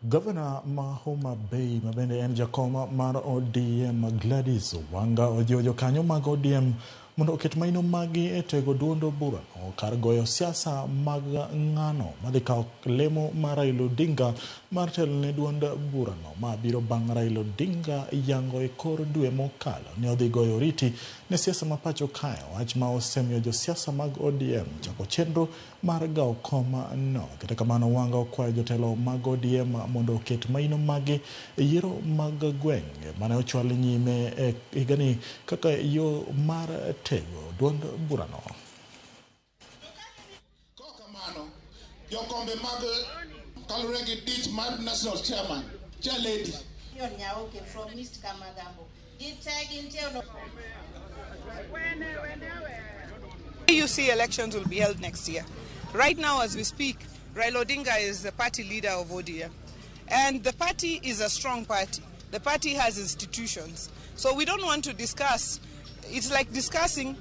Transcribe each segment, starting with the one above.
Gavana Mahoma Bay mabende en jakoma mar ODM Gladys Wanga ojojo kanyo mag ODM mondo oket maino margi e tego duondo bura kar goyo siasa mag ng'ano madhi kawo lemo mar Raila Odinga mar telo ne duond burano ma biro bang' Raila Odinga yango e kor dwe mokalo ne odhi goyo riti ne siasa ma pacho kae, wach ma osemiyo jo siasa mag ODM chako chenro mar gawo koma no. Kata kamano Wanga okwayo jotelo mag ODM mondo oket maino magi e yiero mag gwenge mane ochwal nyime e higani kaka yo mar tego duond burano. Kokamano jokombe mag kaluregi ditch mar national chairman chair lady from East Kamagambo. AUC elections will be held next year. Right now, as we speak, Raila Odinga is the party leader of ODM. And the party is a strong party. The party has institutions. So we don't want to discuss. It's like discussing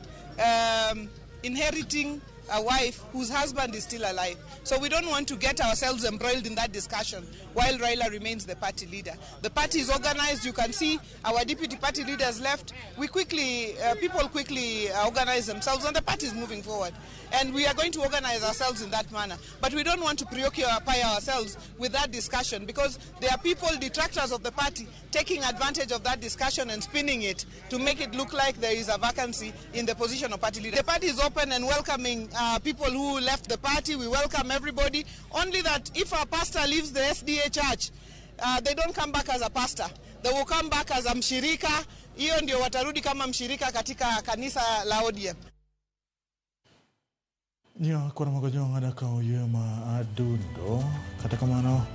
inheriting a wife whose husband is still alive. So we don't want to get ourselves embroiled in that discussion while Raila remains the party leader. The party is organized. You can see our deputy party leaders left. People quickly organize themselves and the party is moving forward. And we are going to organize ourselves in that manner. But we don't want to preoccupy ourselves with that discussion because there are people, detractors of the party, taking advantage of that discussion and spinning it to make it look like there is a vacancy in the position of party leader. The party is open and welcoming people who left the party. We welcome everybody. Only that if a pastor leaves the SDA church, they don't come back as a pastor. They will come back as a mshirika. Hiyo ndio watarudi kama mshirika katika kanisa la ODM. Kwa magojo ngada ka oyema adundo kata kamano